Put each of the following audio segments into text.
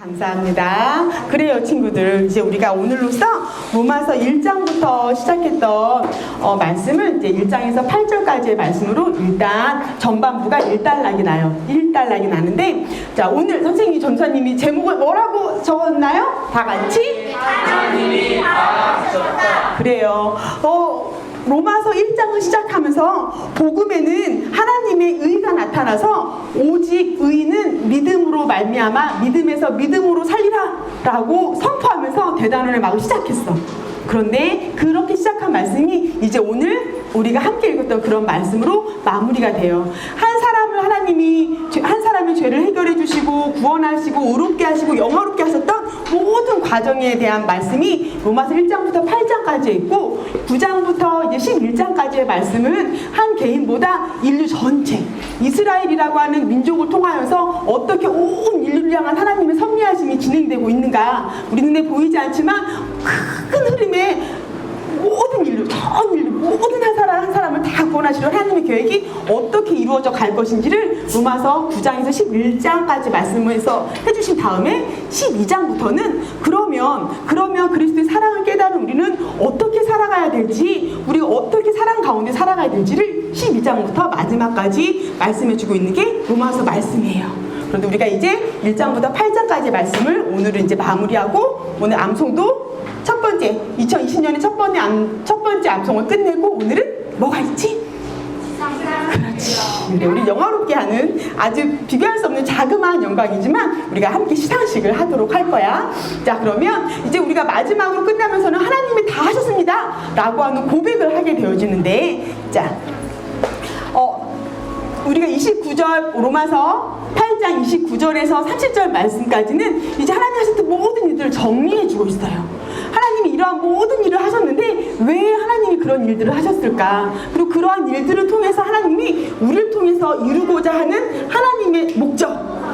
감사합니다. 그래요, 친구들. 이제 우리가 오늘로써 로마서 1장부터 시작했던 말씀을 이제 1장에서 8절까지의 말씀으로 일단 전반부가 1단락이 나요. 1단락이 나는데, 자, 오늘 선생님이 전사님이 제목을 뭐라고 적었나요? 다 같이? 하나님이 바라셨다. 그래요. 로마서 1장을 시작하면서 복음에는 하나님의 의가 나타나서 오직 의인은 믿음으로 말미암아 믿음에서 믿음으로 살리라 라고 선포하면서 대단원을 막 시작했어. 그런데 그렇게 시작한 말씀이 이제 오늘 우리가 함께 읽었던 그런 말씀으로 마무리가 돼요. 한 사람의 죄를 해결해 주시고 구원하시고 의롭게 하시고 영화롭게 하셨던 모든 과정에 대한 말씀이 로마서 1장부터 8장까지 있고 9장부터 이제 11장까지의 말씀은 한 개인보다 인류 전체 이스라엘이라고 하는 민족을 통하여서 어떻게 온 인류를 향한 하나님의 섭리하심이 진행되고 있는가, 우리 눈에 보이지 않지만 큰 흐름에 모든 인류, 전 인류, 모든 한 사람을 다 구원하시려 하나님의 계획이 어떻게 이루어져 갈 것인지를 로마서 9장에서 11장까지 말씀해서 해주신 다음에 12장부터는 그러면 그리스도의 사랑을 깨달은 우리는 어떻게 살아가야 될지, 우리가 어떻게 사랑 가운데 살아가야 될지를 12장부터 마지막까지 말씀해주고 있는 게 로마서 말씀이에요. 그런데 우리가 이제 1장부터 8장까지의 말씀을 오늘은 이제 마무리하고 오늘 암송도 첫 번째 2020년의 첫 번째 암송을 끝내고 오늘은 뭐가 있지? 그렇지. 근데 우리 영화롭게 하는 아주 비교할 수 없는 자그마한 영광이지만 우리가 함께 시상식을 하도록 할 거야. 자, 그러면 이제 우리가 마지막으로 끝나면서는 하나님이 다 하셨습니다 라고 하는 고백을 하게 되어지는데, 자, 우리가 29절 로마서 8장 29절에서 30절 말씀까지는 이제 하나님 하셨던 모든 일들을 정리해 주고 있어요. 하나님이 이러한 모든 일을 하셨는데 왜 하나님이 그런 일들을 하셨을까? 그리고 그러한 일들을 통해서 하나님이 우리를 통해서 이루고자 하는 하나님의 목적,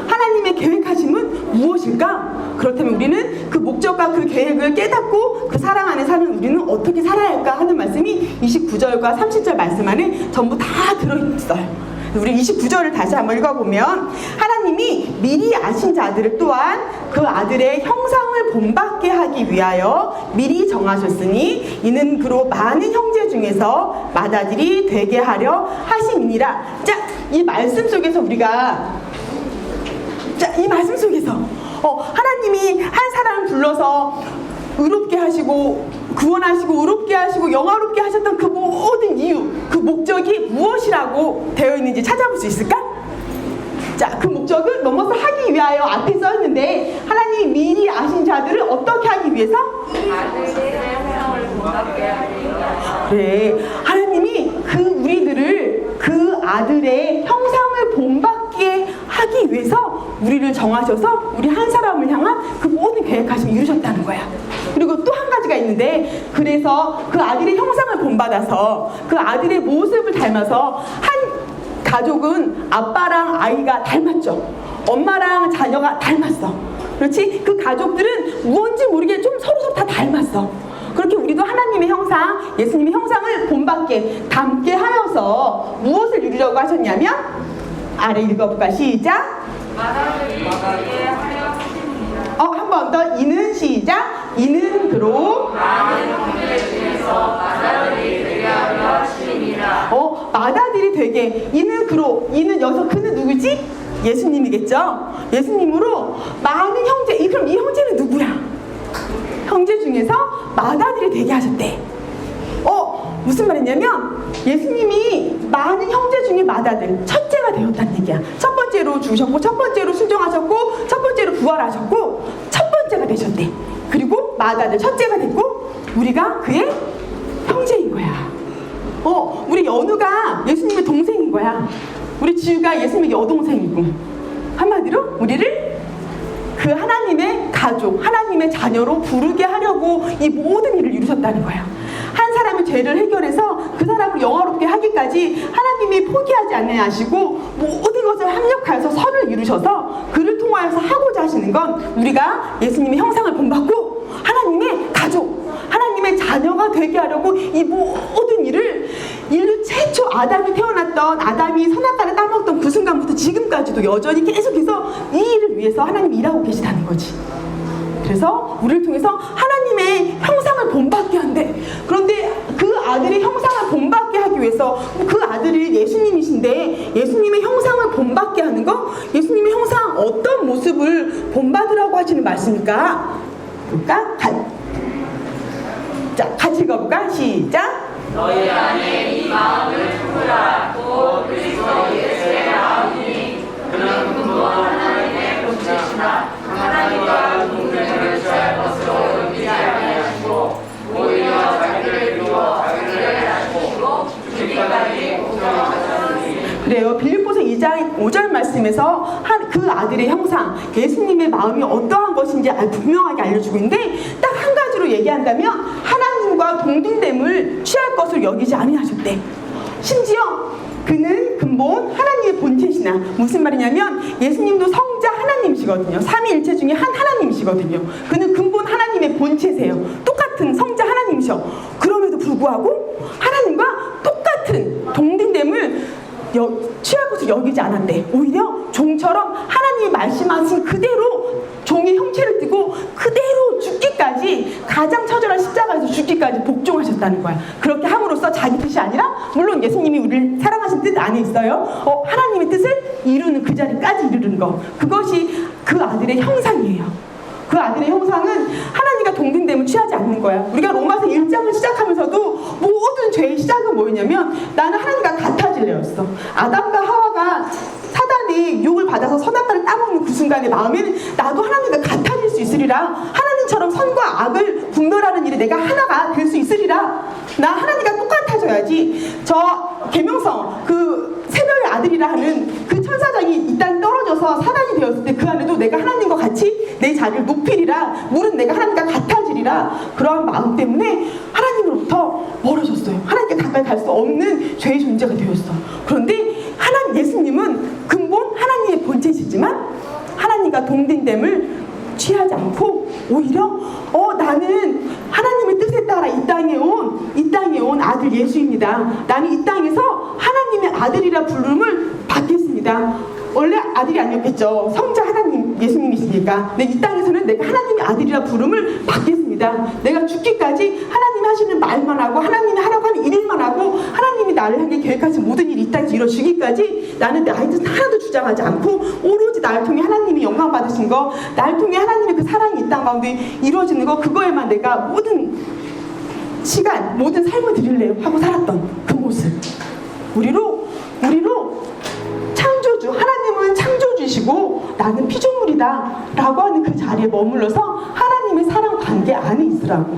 하나님의 계획하심은 무엇일까? 그렇다면 우리는 그 목적과 그 계획을 깨닫고 그 사랑 안에 사는 우리는 어떻게 살아야 할까 하는 말씀이 29절과 30절 말씀 안에 전부 다 들어있어요. 우리 29절을 다시 한번 읽어보면, 하나님이 미리 아신 자들을 또한 그 아들의 형상을 본받게 하기 위하여 미리 정하셨으니 이는 그로 많은 형제 중에서 맏아들이 되게 하려 하심이니라. 자, 이 말씀 속에서 이 말씀 속에서 하나님이 한 사람을 불러서 의롭게 하시고 구원하시고 의롭게 하시고 영화롭게 하셨던 그 모든 이유, 그 목적이 무엇이라고 되어 있는지 찾아볼 수 있을까? 자, 그 목적은 넘어서 하기 위하여 앞에 써 있는데, 하나님이 미리 아신 자들을 어떻게 하기 위해서? 그래, 하나님이 우리들을 그 아들의 형상을 본받게 하기 위해서 우리를 정하셔서 우리 한 사람을 향한 그 모든 계획하심을 이루셨다는 거야. 그리고 또 한 가지가 있는데, 그래서 그 아들의 형상을 본받아서 그 아들의 모습을 닮아서 한 가족은 아빠랑 아이가 닮았죠. 엄마랑 자녀가 닮았어. 그렇지? 그 가족들은 뭔지 모르게 좀 서로 다 닮았어. 그렇게 우리도 하나님의 형상, 예수님의 형상을 본받게 닮게 하여서 무엇을 이루려고 하셨냐면, 아래 읽어볼까? 시작. 한 번 더. 이는 시작. 이는 그로 많은 형제 중에서 맏아들이 되게 하려 하심이라. 맏아들이 되게. 이는 그로. 이는 여기서 그는 누구지? 예수님이겠죠. 예수님으로 많은 형제. 그럼 이 형제는 누구야? 형제 중에서 맏아들이 되게 하셨대. 무슨 말이냐면 예수님이 많은 형제 중에 맏아들, 첫째가 되었다는 얘기야. 첫 번째로 죽으셨고, 첫 번째로 순종하셨고, 첫 번째로 부활하셨고, 첫 번째가 되셨대. 그리고 맏아들, 첫째가 됐고, 우리가 그의 형제인 거야. 우리 연우가 예수님의 동생인 거야. 우리 지우가 예수님의 여동생이고, 한마디로 우리를 그 하나님의 가족, 하나님의 자녀로 부르게 하려고 이 모든 일을 이루셨다는 거야. 한 사람의 죄를 해결해서 그 사람을 영화롭게 하기까지 하나님이 포기하지 아니하시고 모든 것을 합력하여서 선을 이루셔서 그를 통하여서 하고자 하시는 건 우리가 예수님의 형상을 본받고 하나님의 가족, 하나님의 자녀가 되게 하려고 이 모든 일을 인류 최초 아담이 태어났던, 아담이 선악과를 따먹던 그 순간부터 지금까지도 여전히 계속해서 이 일을 위해서 하나님이 일하고 계시다는 거지. 그래서 우리를 통해서 하나님의 형상을 본받게 한대. 그런데 그 아들의 형상을 본받게 하기 위해서 그 아들이 예수님이신데 예수님의 형상을 본받게 하는 거, 예수님의 형상 어떤 모습을 본받으라고 하시는 말씀일까? 볼까? 자, 같이 읽어볼까? 시작. 너희 안에 이 마음을 품으라. 곧 그리스도 예수의 마음이니 그는 근본 하나님의 본체시나 하나님과 동등을 취할 것으로 여기지 아니하시고 오히려 자기를 비워 자기를 낮추시고 죽기까지 공정하셨으니. 그래요. 빌립보서 2장 5절 말씀에서 그 아들의 형상, 예수님의 마음이 어떠한 것인지 분명하게 알려주고 있는데 딱 한 가지로 얘기한다면 하나님과 동등됨을 취할 것으로 여기지 아니하셨대. 심지어 그는 근본 하나님의 본체시나, 무슨 말이냐면 예수님도 성자 하나님이시거든요. 삼위일체 중에 한 하나님이시거든요. 그는 근본 하나님의 본체세요. 똑같은 성자 하나님이셔. 그럼에도 불구하고 하나님과 똑같은 동등됨을 취할 것을 여기지 않았대. 오히려 종처럼 하나님이 말씀하신 그대로 종의 형체를 띠고 그대로 죽기까지, 가장 처절한 십자가에서 죽기까지 복종하셨다는 거야. 그렇게 함으로써 자기 뜻이 아니라, 물론 예수님이 우리를 사랑하신 뜻 안에 있어요. 하나님의 뜻을 이루는 그 자리까지 이루는 거. 그것이 그 아들의 형상이에요. 그 아들의 형상은 하나님과 동등됨을 취하지 않는 거야. 우리가 로마서 1장을 시작하면서도 모든 죄의 시작은 뭐였냐면 나는 하나님과 같아질래였어. 아담과 하와가 사단의 유혹을 받아서 선악과를 따먹는 그 순간의 마음에는 나도 하나님과 같아질 수 있으리라. 하나님처럼 선과 악을 분별하는 일에 내가 하나가 될 수 있으리라. 나 하나님과 똑같아져야지. 저 계명성, 그 새별의 아들이라 하는 그 천사장이 이 땅에 떨어져서 사단이 되었을 때 그 안에도 내가 하나님과 같이 내 자리를 높이리라. 물은 내가 하나님과 같아지리라. 그러한 마음 때문에 하나님으로부터 멀어졌어요. 하나님께 가까이 갈 수 없는 죄의 존재가 되었어. 그런데 예수님은 근본 하나님의 본체시지만 하나님과 동등됨을 취하지 않고 오히려 나는 하나님의 뜻에 따라 이 땅에 온 아들 예수입니다. 나는 이 땅에서 하나님의 아들이라 부름을 받겠습니다. 원래 아들이 아니었겠죠. 성자 하나님 예수님이시니까. 근데 이 땅에서는 내가 하나님의 아들이라 부름을 받겠습니다. 내가 죽기까지 하나님이 하시는 말만 하고 하나님이 하라고 하는 일만 하고 하나님이 나를 향해 계획하신 모든 일이 이 땅에서 이루어지기까지 나는 나의 뜻 하나도 주장하지 않고 오로지 나를 통해 하나님이 영광 받으신 거, 나를 통해 하나님의 그 사랑이 이 땅 가운데 이루어지는 거, 그거에만 내가 모든 시간, 모든 삶을 드릴래요 하고 살았던 그 모습. 우리로 창조주, 하나님은 창조주시고 나는 피조물이다 라고 하는 그 자리에 머물러서 하나님의 사랑 관계 안에 있으라고.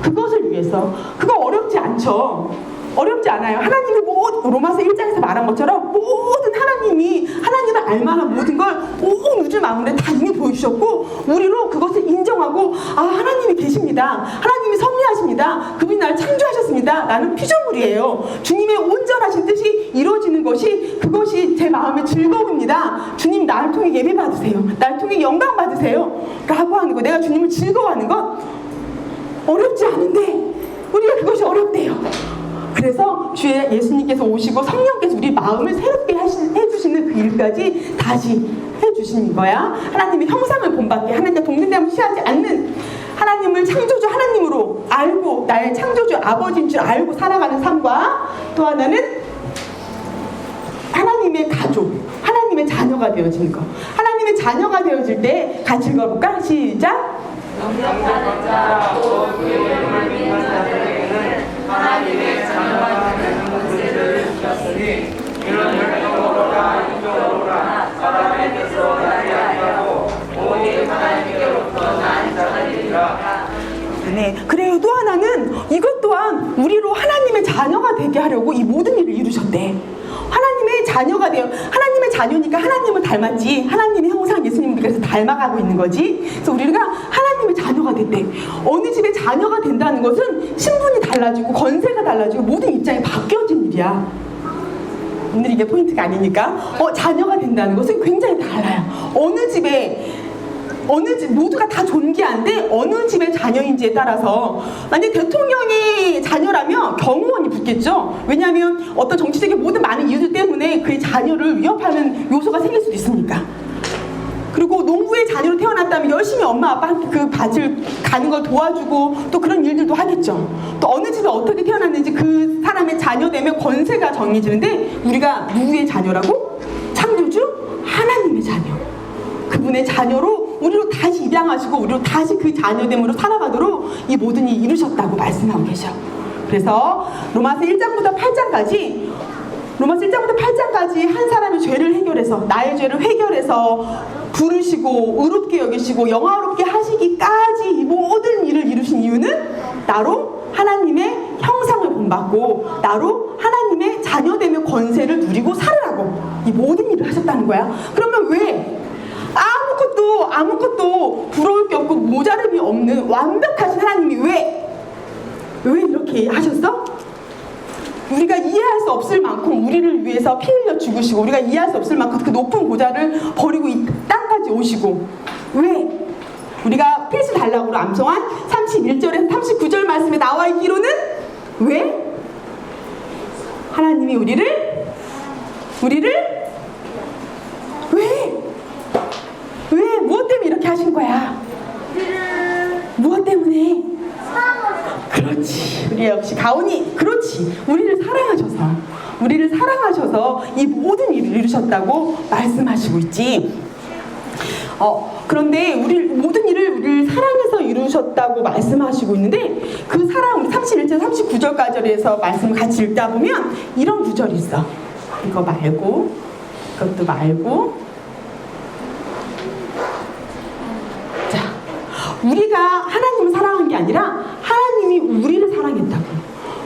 그것을 위해서. 그거 어렵지 않죠. 어렵지 않아요. 하나님이 로마서 1장에서 말한 것처럼 모든 하나님을 알만한 모든 걸 온 우주 만물에 다 이미 보여주셨고 우리로 그것을 인정하고 하나님이 계십니다. 하나님이 섭리하십니다. 그분이 나를 창조하셨습니다. 나는 피조물이에요. 주님의 온전하신 뜻이 이루어지는 것이, 그것이 제 마음의 즐거움입니다. 주님 나를 통해 예배 받으세요. 나를 통해 영광 받으세요 라고 하는 거. 내가 주님을 즐거워하는 건 어렵지 않은데 우리가 그것이 어렵대요. 그래서 주의 예수님께서 오시고 성령께서 우리 마음을 새롭게 해주시는 그 일까지 다시 해주시는 거야. 하나님의 형상을 본받게, 하나님과 동등됨을 취하지 않는, 하나님을 창조주 하나님으로 알고 나의 창조주 아버지인 줄 알고 살아가는 삶과, 또 하나는 하나님의 가족, 하나님의 자녀가 되어지는 거. 하나님의 자녀가 되어질 때 같이 읽어볼까? 시작! 영접하는 자, 곧 그 이름을 믿는 자들에게는 하나님의 자녀가 되는 권세를 주셨으니 이는 혈통으로나 인격으로나 사람의 뜻으로 나지 아니하고 오직 하나님께로부터 난 자들이니라. 네, 그래요. 또 하나는 이것 또한 우리로 하나님의 자녀가 되게 하려고 이 모든 일을 이루셨대. 하나님의 자녀가 되어, 하나님의 자녀니까 하나님을 닮았지. 하나님의 형상 예수님을 그래서 닮아가고 있는 거지. 그래서 우리가 하나님의 자녀가 됐대. 어느 집에 자녀가 된다는 것은 신분이 달라지고 건세가 달라지고 모든 입장이 바뀌어진 일이야. 오늘 이게 포인트가 아니니까. 자녀가 된다는 것은 굉장히 달라요. 어느 집 모두가 다 존귀한데 어느 집의 자녀인지에 따라서, 만약 대통령의 자녀라면 경호원이 붙겠죠. 왜냐하면 어떤 정치적인 모든 많은 이유들 때문에 그의 자녀를 위협하는 요소가 생길 수도 있으니까. 그리고 농부의 자녀로 태어났다면 열심히 엄마 아빠한테 그 밭을 가는 걸 도와주고 또 그런 일들도 하겠죠. 또 어느 집에 어떻게 태어났는지 그 사람의 자녀 되면 권세가 정해지는데 우리가 누구의 자녀라고? 창조주 하나님의 자녀. 그분의 자녀로 우리로 다시 입양하시고 우리로 다시 그 자녀됨으로 살아가도록 이 모든 일 이루셨다고 말씀하고 계셔. 그래서 로마서 1장부터 8장까지 한 사람의 죄를 해결해서 나의 죄를 해결해서 부르시고 의롭게 여기시고 영화롭게 하시기까지 이 모든 일을 이루신 이유는 나로 하나님의 형상을 본받고 나로 하나님의 자녀되며 권세를 누리고 살으라고 이 모든 일을 하셨다는 거야. 그러면 왜 아무것도 부러울 게 없고 모자름이 없는 완벽하신 하나님이 왜 이렇게 하셨어? 우리가 이해할 수 없을 만큼 우리를 위해서 피 흘려 죽으시고 우리가 이해할 수 없을 만큼 그 높은 보좌를 버리고 이 땅까지 오시고 왜? 우리가 필수 단락으로 암송한 31절에서 39절 말씀에 나와 있기로는 왜? 하나님이 우리를 왜? 무엇 때문에 이렇게 하신 거야? 무엇 때문에? 그렇지. 우리 역시 가온이 그렇지. 우리를 사랑하셔서 이 모든 일을 이루셨다고 말씀하시고 있지. 그런데 모든 일을 우리를 사랑해서 이루셨다고 말씀하시고 있는데 그 사랑 우리 31절 39절까지에서 말씀을 같이 읽다 보면 이런 구절이 있어. 이거 말고 이것도 말고 우리가 하나님을 사랑한 게 아니라 하나님이 우리를 사랑했다고.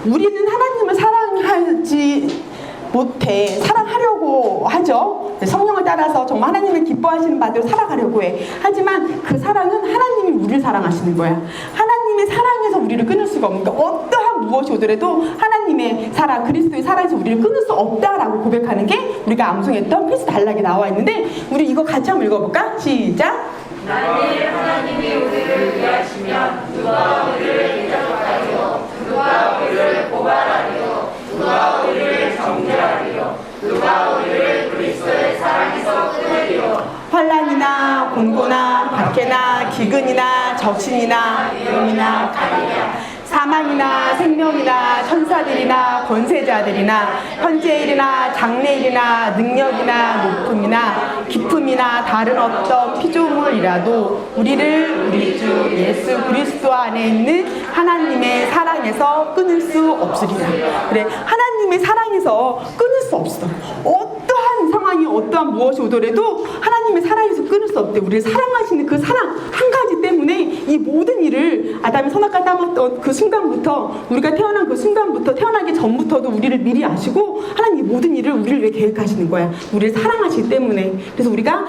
우리는 하나님을 사랑하지 못해 사랑하려고 하죠. 성령을 따라서 정말 하나님을 기뻐하시는 바대로 살아가려고 해. 하지만 그 사랑은 하나님이 우리를 사랑하시는 거야. 하나님의 사랑에서 우리를 끊을 수가 없는 거야. 어떠한 무엇이 오더라도 하나님의 사랑, 그리스도의 사랑에서 우리를 끊을 수 없다라고 고백하는 게 우리가 암송했던 필수 단락에 나와 있는데 우리 이거 같이 한번 읽어볼까? 시작! 만일 하나님이 우리를 위하시면 누가 우리를 대적하리요? 누가 우리를 고발하리요? 누가 우리를 정죄하리요? 누가 우리를 그리스도의 사랑에서 끊으리요? 환난이나 곤고나 박해나 기근이나 적신이나 위험이나 가리냐 사망이나 생명이나 천사들이나 권세자들이나 현재일이나 장래일이나 능력이나 높음이나 깊음이나 다른 어떤 피조물이라도 우리를 우리 주 예수 그리스도 안에 있는 하나님의 사랑에서 끊을 수 없으리라. 그래, 하나님의 사랑에서 끊을 수 없어. 어떠한 상황이 어떠한 무엇이 오더라도 하나님의 사랑에서 끊을 수 없대. 우리를 사랑하시는 그 사랑 한 가지 때문에 이 모든 일을 아담이 선악과 따먹던 그 순간부터 우리가 태어난 그 순간부터 태어나기 전부터도 우리를 미리 아시고 하나님 이 모든 일을 우리를 위해 계획하시는 거야. 우리를 사랑하시기 때문에. 그래서 우리가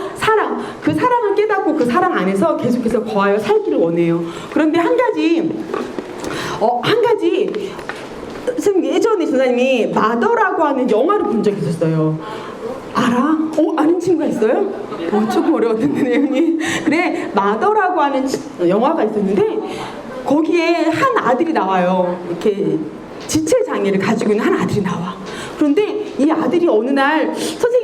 그 사랑을 깨닫고 그 사랑 안에서 계속해서 거하여 살기를 원해요. 그런데 한 가지 선생님 예전에 전사님이 마더라고 하는 영화를 본 적이 있었어요. 알아? 아는 친구가 있어요? 조금 어려웠는데 내용이. 그래, 마더라고 하는 영화가 있었는데 거기에 한 아들이 나와요. 이렇게 지체 장애를 가지고 있는 한 아들이 나와. 그런데 이 아들이 어느 날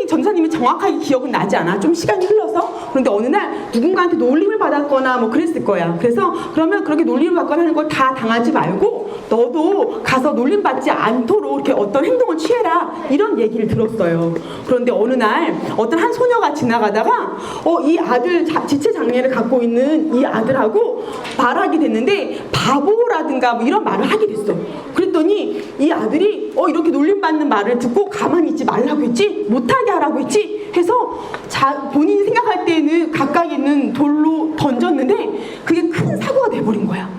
전사님이 정확하게 기억은 나지 않아. 좀 시간이 흘러서. 그런데 어느 날 누군가한테 놀림을 받았거나 뭐 그랬을 거야. 그래서 그러면 그렇게 놀림을 받거나 하는 걸 다 당하지 말고 너도 가서 놀림 받지 않도록 이렇게 어떤 행동을 취해라. 이런 얘기를 들었어요. 그런데 어느 날 어떤 한 소녀가 지나가다가 이 아들 지체 장애를 갖고 있는 이 아들하고 말하게 됐는데 바보라든가 뭐 이런 말을 하게 됐어. 그랬더니 이 아들이 이렇게 놀림받는 말을 듣고 가만히 있지 말라고 했지, 못하게 하라고 했지 해서 본인이 생각할 때는 가까이 있는 돌로 던졌는데 그게 큰 사고가 돼버린 거야.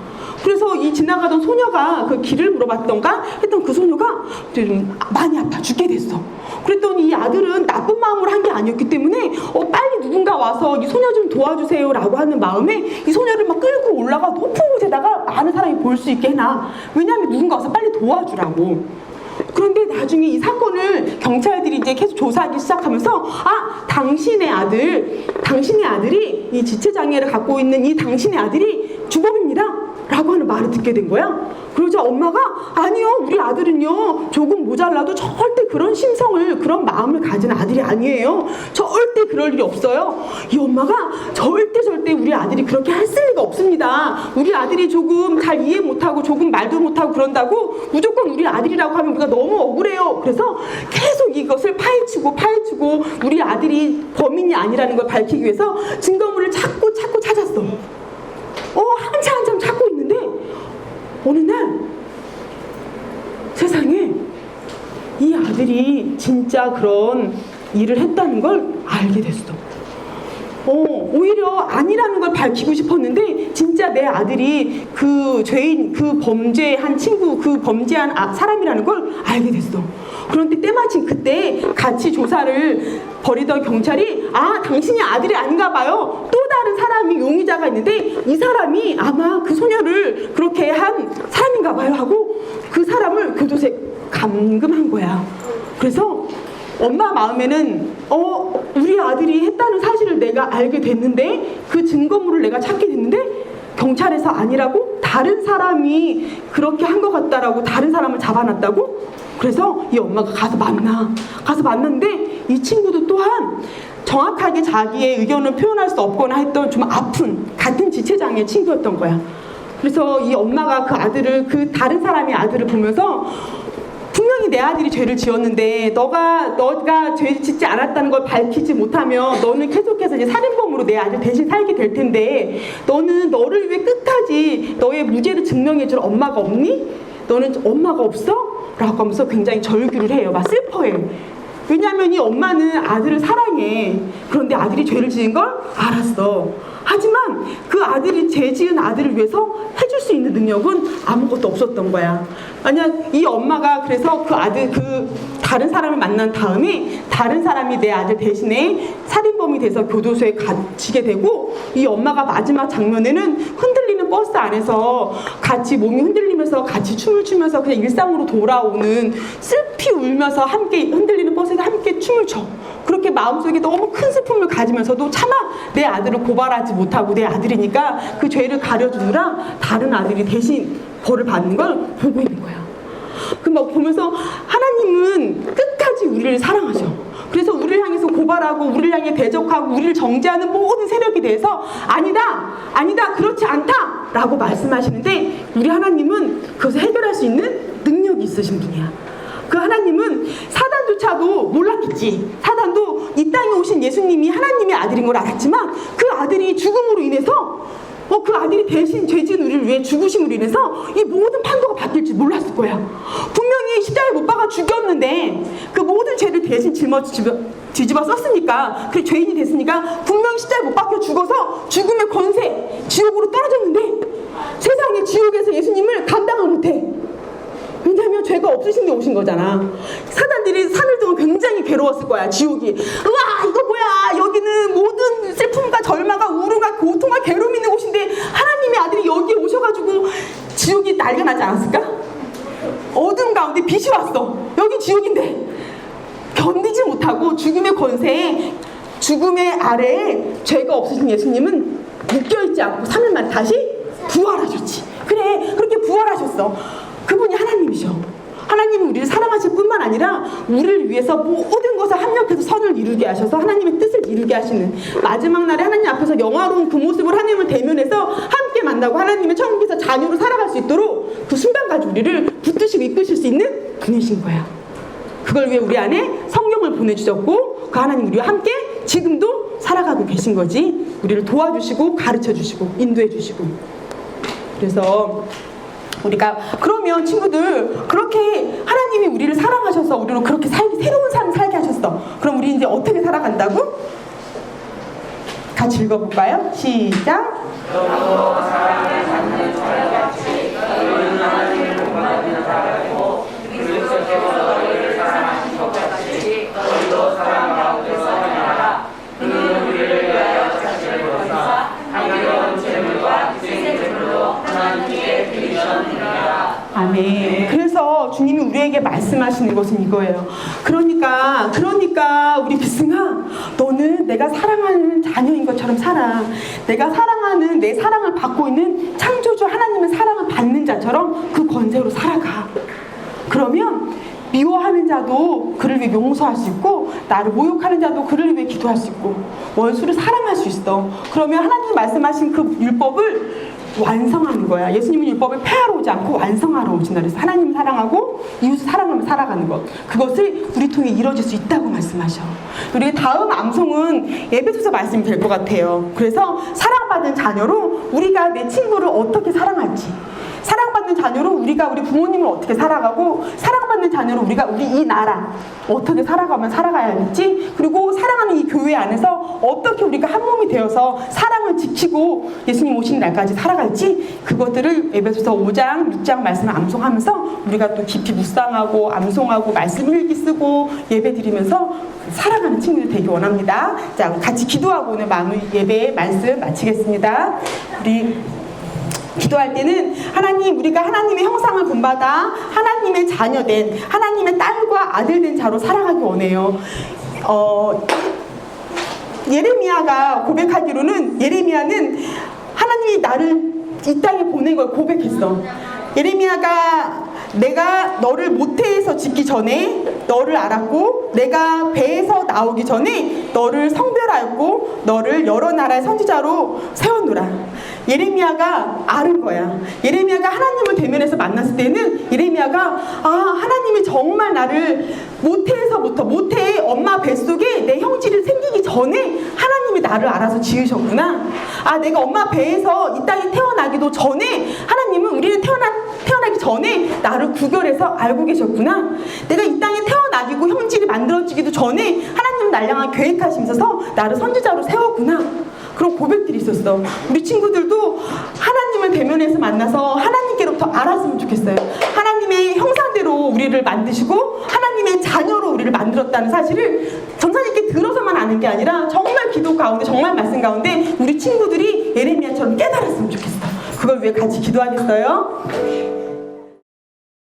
그래서 이 지나가던 소녀가 그 길을 물어봤던가 했던 그 소녀가 좀 많이 아파 죽게 됐어. 그랬더니 이 아들은 나쁜 마음으로 한 게 아니었기 때문에 빨리 누군가 와서 이 소녀 좀 도와주세요 라고 하는 마음에 이 소녀를 막 끌고 올라가 높은 곳에다가 많은 사람이 볼 수 있게 해놔. 왜냐하면 누군가 와서 빨리 도와주라고. 그런데 나중에 이 사건을 경찰들이 이제 계속 조사하기 시작하면서 당신의 아들이 이 지체장애를 갖고 있는 이 당신의 아들이 주범입니다 라고 하는 말을 듣게 된 거야. 그러자 엄마가 아니요, 우리 아들은요 조금 모자라도 절대 그런 심성을, 그런 마음을 가진 아들이 아니에요. 절대 그럴 일이 없어요. 이 엄마가 절대 우리 아들이 그렇게 했을 리가 없습니다. 우리 아들이 조금 잘 이해 못하고 조금 말도 못하고 그런다고 무조건 우리 아들이라고 하면 우리가 너무 억울해요. 그래서 계속 이것을 파헤치고 우리 아들이 범인이 아니라는 걸 밝히기 위해서 증거물을 자꾸 찾았어. 한참 찾고 있는데 어느 날 세상에 이 아들이 진짜 그런 일을 했다는 걸 알게 됐어. 오히려 아니라는 걸 밝히고 싶었는데 진짜 내 아들이 그 죄인, 그 범죄한 친구, 그 범죄한 사람이라는 걸 알게 됐어. 그런데 때마침 그때 같이 조사를 벌이던 경찰이 당신이 아들이 아닌가 봐요. 또 다른 사람이 용의자가 있는데 이 사람이 아마 그 소녀를 그렇게 한 사람인가 봐요 하고 그 사람을 교도소에 감금한 거야. 그래서 엄마 마음에는 우리 아들이 했다는 사실을 내가 알게 됐는데 그 증거물을 내가 찾게 됐는데 경찰에서 아니라고 다른 사람이 그렇게 한 것 같다라고 다른 사람을 잡아놨다고. 그래서 이 엄마가 가서 만났는데 이 친구도 또한 정확하게 자기의 의견을 표현할 수 없거나 했던 좀 아픈 같은 지체장애 친구였던 거야. 그래서 이 엄마가 그 다른 사람의 아들을 보면서 분명히 내 아들이 죄를 지었는데 너가 죄 짓지 않았다는 걸 밝히지 못하면 너는 계속해서 이제 살인범으로 내 아들 대신 살게 될 텐데 너는 너를 위해 끝까지 너의 무죄를 증명해 줄 엄마가 없니? 너는 엄마가 없어? 라고 하면서 굉장히 절규를 해요. 막 슬퍼해. 왜냐하면 이 엄마는 아들을 사랑해. 그런데 아들이 죄를 지은 걸 알았어. 하지만 그 아들이 죄 지은 아들을 위해서 해줄 수 있는 능력은 아무것도 없었던 거야. 만약 이 엄마가 그래서 다른 사람을 만난 다음에 다른 사람이 내 아들 대신에 살인범이 돼서 교도소에 갇히게 되고 이 엄마가 마지막 장면에는 흔들리는 버스 안에서 같이 몸이 흔들리면서 같이 춤을 추면서 그냥 일상으로 돌아오는 슬피 울면서 함께 흔들리는 버스에서 함께 춤을 춰. 그렇게 마음속에 너무 큰 슬픔을 가지면서도 차마 내 아들을 고발하지 못하고 내 아들이니까 그 죄를 가려주느라 다른 아들이 대신 벌을 받는 걸 보고 있는 거야. 그 막 보면서 하나님은 끝까지 우리를 사랑하셔. 그래서 우리를 향해서 고발하고 우리를 향해 대적하고 우리를 정죄하는 모든 세력에 대해서 아니다 그렇지 않다 라고 말씀하시는데 우리 하나님은 그것을 해결할 수 있는 능력이 있으신 분이야. 그 하나님은 사단조차도 몰랐겠지. 사단도 이 땅에 오신 예수님이 하나님의 아들인 걸 알았지만 그 아들이 죽음으로 인해서 그 아들이 대신 죄진 우리를 위해 죽으심으로 인해서 이 모든 판도가 바뀔 줄 몰랐을 거야. 분명히 십자가에 못 박아 죽였는데 그 모든 죄를 대신 뒤집어 썼으니까 그 죄인이 됐으니까 분명히 십자가에 못 박혀 죽어서 죽음의 권세 지옥으로 떨어졌는데 세상의 지옥에서 예수님을 감당을 못해. 왜냐하면 죄가 없으신 게 오신 거잖아. 사단들이 산을 두고 굉장히 괴로웠을 거야. 지옥이 우와 이거 뭐야, 여기는 모든 슬픔과 절망과 우울과 고통과 괴로움이 있는 곳인데 하나님의 아들이 여기에 오셔가지고 지옥이 난리가 나지 않았을까? 어둠 가운데 빛이 왔어. 여기 지옥인데 견디지 못하고 죽음의 권세에 죽음의 아래에 죄가 없으신 예수님은 묶여있지 않고 3일 만에 다시 부활하셨지. 그래, 그렇게 부활하셨어. 그분이 하나님이셔. 하나님은 우리를 사랑하실 뿐만 아니라 우리를 위해서 모든 것을 합력해서 선을 이루게 하셔서 하나님의 뜻을 이루게 하시는 마지막 날에 하나님 앞에서 영화로운 그 모습으로 하나님을 대면해서 함께 만나고 하나님의 천국에서 자녀로 살아갈 수 있도록 그 순간까지 우리를 붙드시고 이끄실 수 있는 분이신 거야. 그걸 위해 우리 안에 성령을 보내주셨고 그 하나님 우리와 함께 지금도 살아가고 계신 거지. 우리를 도와주시고 가르쳐주시고 인도해주시고. 그래서 우리가 그러면 친구들 그렇게 하나님이 우리를 사랑하셔서 우리로 그렇게 새로운 삶을 살게 하셨어. 그럼 우리 이제 어떻게 살아간다고? 같이 읽어볼까요? 시작. 사랑을 받는 자같이 너희는 하나님을 본받는 자라고 그리스도께서 너희를 사랑하신 것 같이 너희도 사랑 가운데서 행하라. 그는 우리를 위하여 자신을 벗사 향기로운 제물과 희생제물로 하나님께 드리셨느니라. 아멘. 그래서 주님이 우리에게 말씀하시는 것은 이거예요. 그러니까 우리 비승아, 너는 내가 사랑하는 자녀인 것처럼 살아. 내가 사랑하는 내 사랑을 받고 있는 창조주 하나님의 사랑을 받는 그를 위해 용서할 수 있고, 나를 모욕하는 자도 그를 위해 기도할 수 있고, 원수를 사랑할 수 있어. 그러면 하나님이 말씀하신 그 율법을 완성하는 거야. 예수님은 율법을 폐하러 오지 않고 완성하러 오신다. 그래서 하나님 사랑하고 이웃을 사랑하며 살아가는 것, 그것을 우리 통해 이루어질 수 있다고 말씀하셔. 우리 다음 암송은 에베소서 말씀이 될 것 같아요. 그래서 사랑받는 자녀로 우리가 내 친구를 어떻게 사랑할지, 사랑받는 자녀로 우리가 우리 부모님을 어떻게 살아가고, 사랑받는 자녀로 우리가 우리 이 나라 어떻게 살아가면 살아가야 할지, 그리고 사랑하는 이 교회 안에서 어떻게 우리가 한 몸이 되어서 사랑을 지키고 예수님 오시는 날까지 살아갈지, 그것들을 에베소서 5장, 6장 말씀을 암송하면서 우리가 또 깊이 묵상하고 암송하고 말씀 일기 쓰고 예배 드리면서 살아가는 친구들 되기 원합니다. 자, 같이 기도하고 오늘 마무리 예배 말씀 마치겠습니다. 우리 기도할 때는 하나님, 우리가 하나님의 형상을 본받아 하나님의 자녀된, 하나님의 딸과 아들된 자로 살아가기 원해요. 예레미야가 고백하기로는, 예레미야는 하나님이 나를 이 땅에 보낸 걸 고백했어. 예레미야가 내가 너를 모태에서 짓기 전에 너를 알았고, 내가 배에서 나오기 전에 너를 성별하였고, 너를 여러 나라의 선지자로 세웠노라. 예레미야가 아는 거야. 예레미야가 하나님을 대면해서 만났을 때는 예레미야가 하나님이 정말 나를 모태에서부터, 모태의 엄마 뱃속에 내 형질이 생기기 전에 하나님이 나를 알아서 지으셨구나. 내가 엄마 배에서 이 땅에 태어나기도 전에 하나님은 우리는 태어나기 전에 나를 구별해서 알고 계셨구나. 내가 이 땅에 태어나기고 형질이 만들어지기도 전에 하나님은 날 향한 계획하시면서 나를 선지자로 세웠구나. 그런 고백들이 있었어. 우리 친구들도 하나님을 대면해서 만나서 하나님께로부터 알았으면 좋겠어요. 하나님의 형상대로 우리를 만드시고 하나님의 자녀로 우리를 만들었다는 사실을 전사님께 들어서만 아는 게 아니라 정말 기도 가운데, 정말 말씀 가운데 우리 친구들이 예레미야처럼 깨달았으면 좋겠어. 그걸 위해 같이 기도하겠어요?